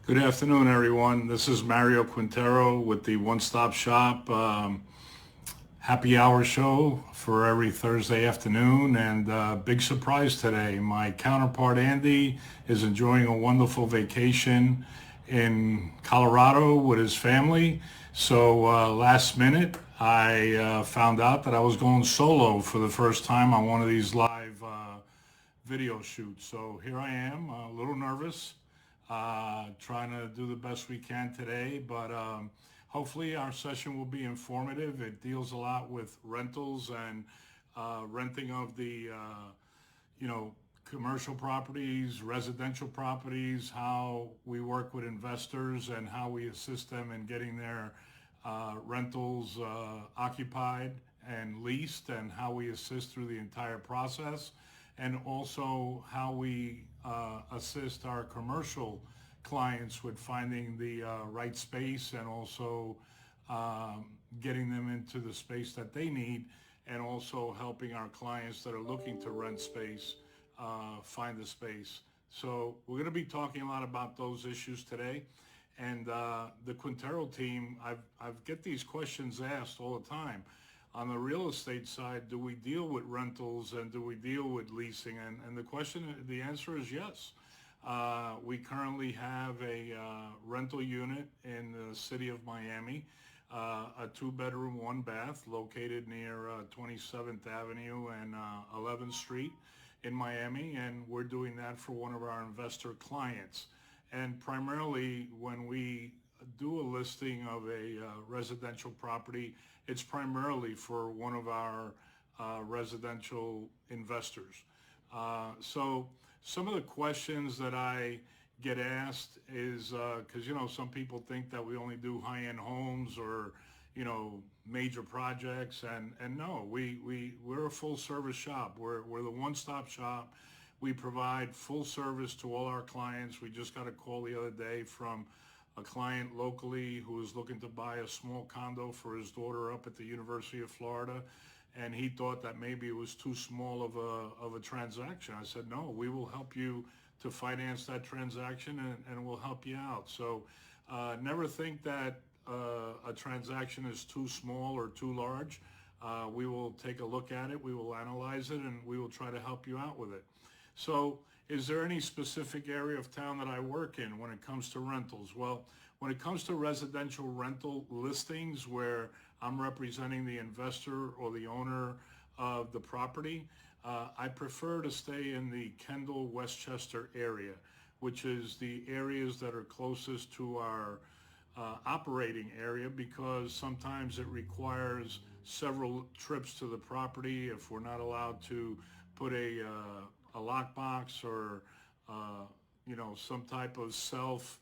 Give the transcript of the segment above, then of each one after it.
Good afternoon, everyone. This is Mario Quintero with the One Stop Shop happy hour show for every Thursday afternoon. And big surprise today. My counterpart, Andy, is enjoying a wonderful vacation in Colorado with his family. So last minute, I found out that I was going solo for the first time on one of these live video shoots. So here I am, a little nervous, trying to do the best we can today, but hopefully our session will be informative. It deals a lot with rentals and renting of the, you know, commercial properties, residential properties, how we work with investors and how we assist them in getting their rentals occupied and leased, and how we assist through the entire process, and also how we assist our commercial clients with finding the right space, and also um, getting them into the space that they need, and also helping our clients that are looking to rent space find the space. So we're going to be talking a lot about those issues today. And the Quintero team, I've get these questions asked all the time. On the real estate side, do we deal with rentals and do we deal with leasing? And the answer is yes. We currently have a rental unit in the city of Miami, a two-bedroom, one bath, located near 27th Avenue and 11th Street in Miami, and we're doing that for one of our investor clients. And primarily, when we do a listing of a residential property, it's primarily for one of our residential investors. So some of the questions that I get asked is because some people think that we only do high-end homes or major projects, and no, we're a full service shop. We're the one-stop shop. We provide full service to all our clients. We just got a call the other day from a client locally who was looking to buy a small condo for his daughter up at the University of Florida, and he thought that maybe it was too small of a transaction. I said, no, we will help you to finance that transaction, and we'll help you out. So never think that a transaction is too small or too large. We will take a look at it, we will analyze it, and we will try to help you out with it. So is there any specific area of town that I work in when it comes to rentals? Well, when it comes to residential rental listings where I'm representing the investor or the owner of the property, I prefer to stay in the Kendall, Westchester area, which is the areas that are closest to our operating area, because sometimes it requires several trips to the property if we're not allowed to put a lockbox or some type of self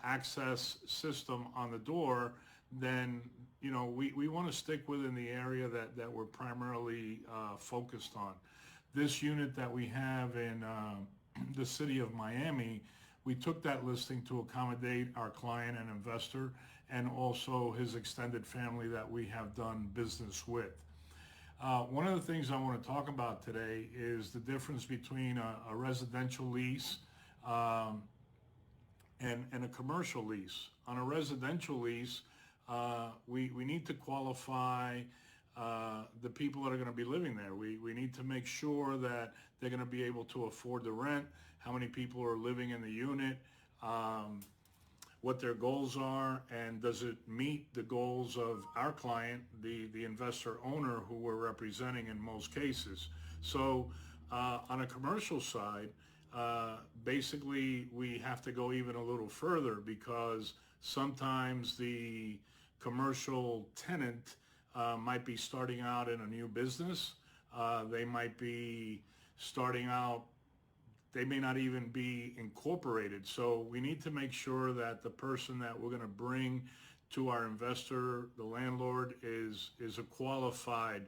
access system on the door. Then we want to stick within the area that we're primarily focused on. This unit that we have in the city of Miami, we took that listing to accommodate our client and investor, and also his extended family that we have done business with. One of the things I want to talk about today is the difference between a residential lease um, and a commercial lease. On a residential lease, we need to qualify the people that are going to be living there. We need to make sure that they're going to be able to afford the rent, how many people are living in the unit, um, what their goals are, and does it meet the goals of our client, the investor owner who we're representing in most cases. So on a commercial side, basically we have to go even a little further, because sometimes the commercial tenant might be starting out in a new business. They might be starting out, they may not even be incorporated. So we need to make sure that the person that we're going to bring to our investor, the landlord, is a qualified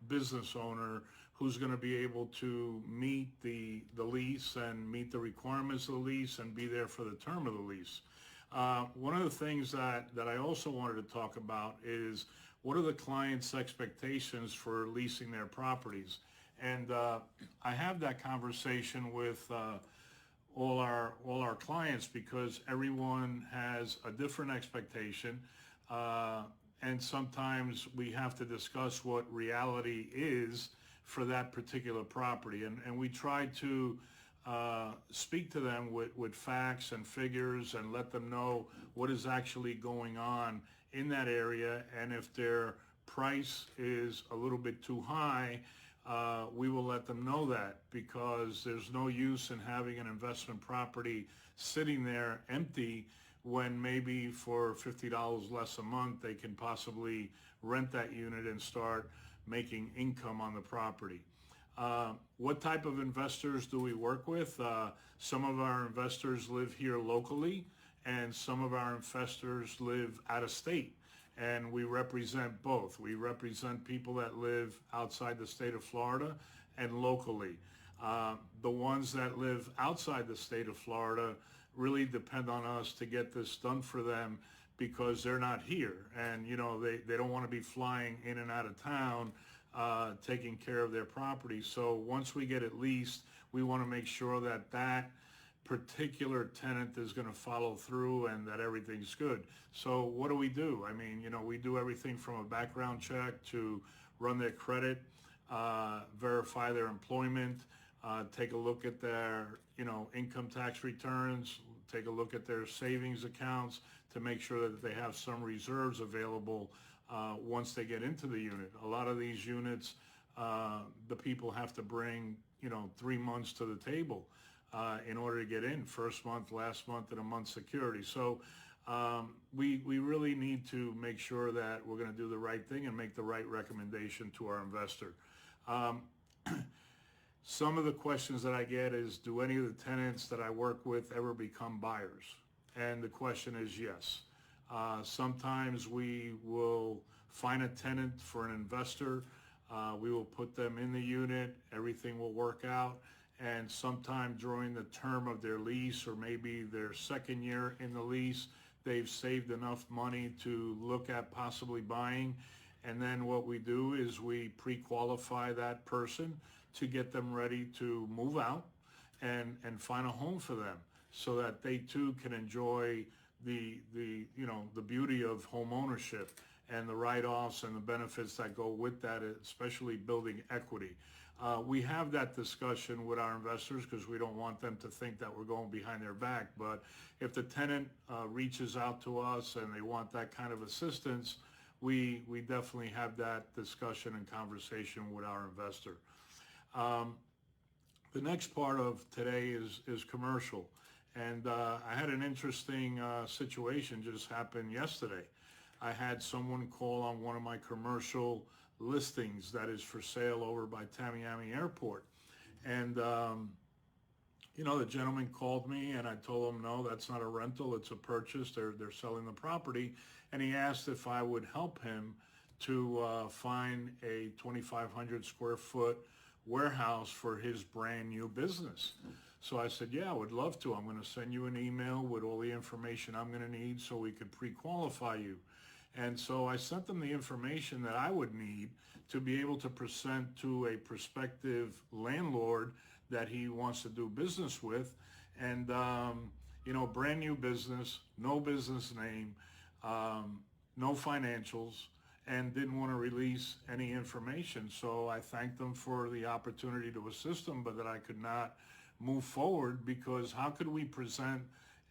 business owner who's going to be able to meet the lease and meet the requirements of the lease and be there for the term of the lease. One of the things that I also wanted to talk about is, what are the client's expectations for leasing their properties? And I have that conversation with all our clients because everyone has a different expectation. And sometimes we have to discuss what reality is for that particular property. And we try to speak to them with facts and figures and let them know what is actually going on in that area. And if their price is a little bit too high, we will let them know that, because there's no use in having an investment property sitting there empty when maybe for $50 less a month they can possibly rent that unit and start making income on the property. What type of investors do we work with? Some of our investors live here locally, and some of our investors live out of state. And we represent both. We represent people that live outside the state of Florida and locally. The ones that live outside the state of Florida really depend on us to get this done for them, because they're not here. And, you know, they don't want to be flying in and out of town taking care of their property. So once we get it leased, we want to make sure that that particular tenant is going to follow through and that everything's good. So what do? I mean, you know, we do everything from a background check to run their credit, verify their employment, take a look at their, you know, income tax returns, take a look at their savings accounts to make sure that they have some reserves available once they get into the unit. A lot of these units, the people have to bring, you know, 3 months to the table in order to get in, first month, last month, and a month security. So we really need to make sure that we're going to do the right thing and make the right recommendation to our investor. Some of the questions that I get is, do any of the tenants that I work with ever become buyers? And the question is yes. Sometimes we will find a tenant for an investor. We will put them in the unit. Everything will work out. And sometime during the term of their lease, or maybe their second year in the lease, they've saved enough money to look at possibly buying. And then what we do is we pre-qualify that person to get them ready to move out and find a home for them, so that they too can enjoy the you know, the beauty of home ownership and the write-offs and the benefits that go with that, especially building equity. We have that discussion with our investors because we don't want them to think that we're going behind their back. But if the tenant reaches out to us and they want that kind of assistance, we definitely have that discussion and conversation with our investor. The next part of today is commercial. And I had an interesting situation just happen yesterday. I had someone call on one of my commercial listings that is for sale over by Tamiami Airport. And, you know, the gentleman called me and I told him, no, that's not a rental, it's a purchase. They're selling the property. And he asked if I would help him to find a 2,500 square foot warehouse for his brand new business. So I said, yeah, I would love to. I'm going to send you an email with all the information I'm going to need so we could pre-qualify you. And so I sent them the information that I would need to be able to present to a prospective landlord that he wants to do business with. And, you know, brand new business, no business name, no financials, and didn't want to release any information. So I thanked them for the opportunity to assist them, but that I could not move forward, because how could we present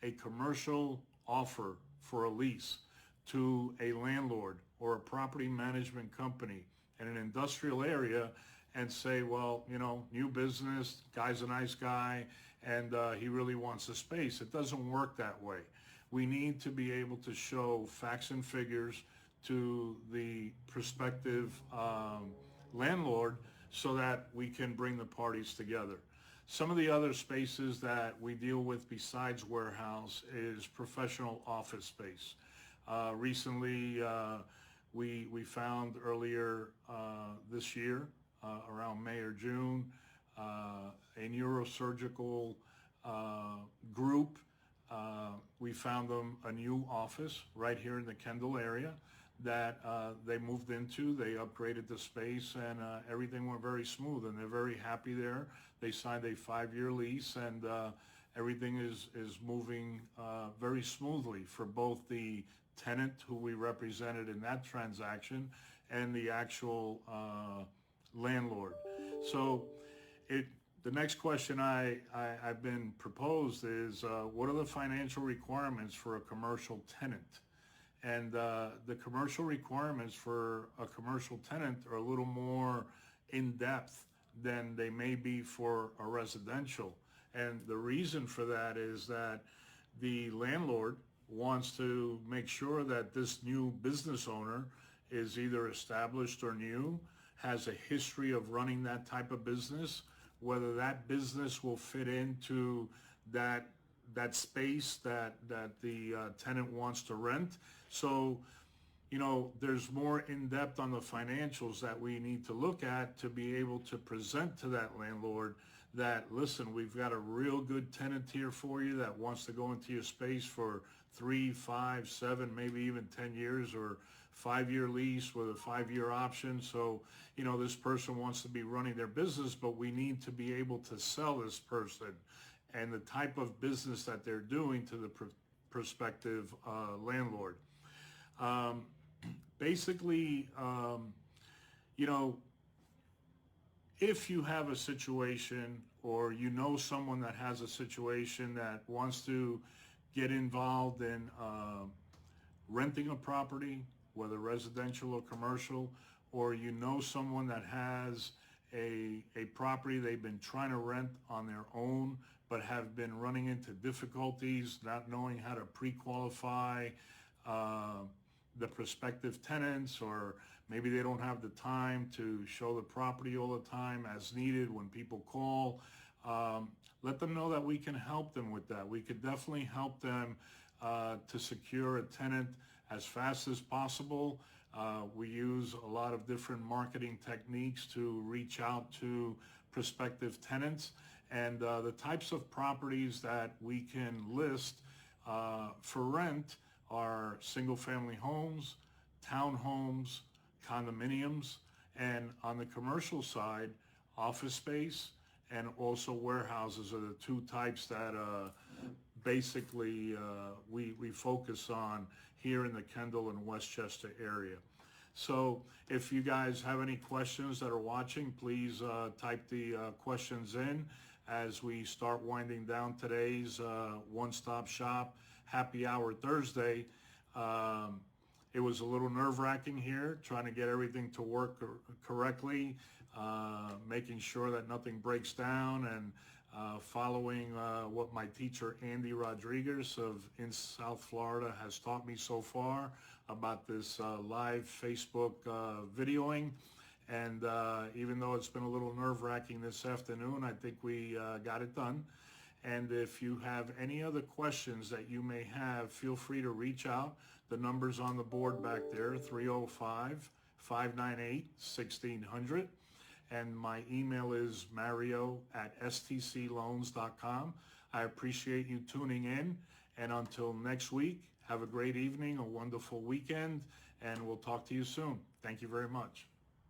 a commercial offer for a lease to a landlord or a property management company in an industrial area and say, well, you know, new business, guy's a nice guy, and he really wants the space? It doesn't work that way. We need to be able to show facts and figures to the prospective landlord so that we can bring the parties together. Some of the other spaces that we deal with besides warehouse is professional office space. Recently, we found earlier this year, around May or June, a neurosurgical group. We found them a new office right here in the Kendall area that they moved into. They upgraded the space, and everything went very smooth, and they're very happy there. They signed a 5-year lease, and everything is moving very smoothly for both the tenant who we represented in that transaction and the actual landlord. So the next question I've been proposed is what are the financial requirements for a commercial tenant? And the commercial requirements for a commercial tenant are a little more in depth than they may be for a residential. And the reason for that is that the landlord wants to make sure that this new business owner is either established or new, has a history of running that type of business, whether that business will fit into that space that the tenant wants to rent. So, there's more in depth on the financials that we need to look at to be able to present to that landlord that, listen, we've got a real good tenant here for you that wants to go into your space for 3, 5, 7, maybe even 10 years or 5-year lease with a 5-year option. So, this person wants to be running their business, but we need to be able to sell this person and the type of business that they're doing to the prospective landlord. Basically, if you have a situation or someone that has a situation that wants to get involved in renting a property, whether residential or commercial, or someone that has a property they've been trying to rent on their own but have been running into difficulties, not knowing how to pre-qualify the prospective tenants, or maybe they don't have the time to show the property all the time as needed when people call, let them know that we can help them with that. We could definitely help them to secure a tenant as fast as possible. We use a lot of different marketing techniques to reach out to prospective tenants, and the types of properties that we can list for rent are single-family homes, townhomes, condominiums, and on the commercial side, office space and also warehouses are the two types that basically we focus on here in the Kendall and Westchester area. So if you guys have any questions that are watching, please type the questions in as we start winding down today's One-Stop Shop Happy Hour Thursday. It was a little nerve-wracking here, trying to get everything to work correctly, making sure that nothing breaks down, and following what my teacher Andy Rodriguez in South Florida has taught me so far about this live Facebook videoing. And even though it's been a little nerve-wracking this afternoon, I think we got it done. And if you have any other questions that you may have, feel free to reach out. The number's on the board back there, 305-598-1600. And my email is mario@stcloans.com. I appreciate you tuning in. And until next week, have a great evening, a wonderful weekend, and we'll talk to you soon. Thank you very much.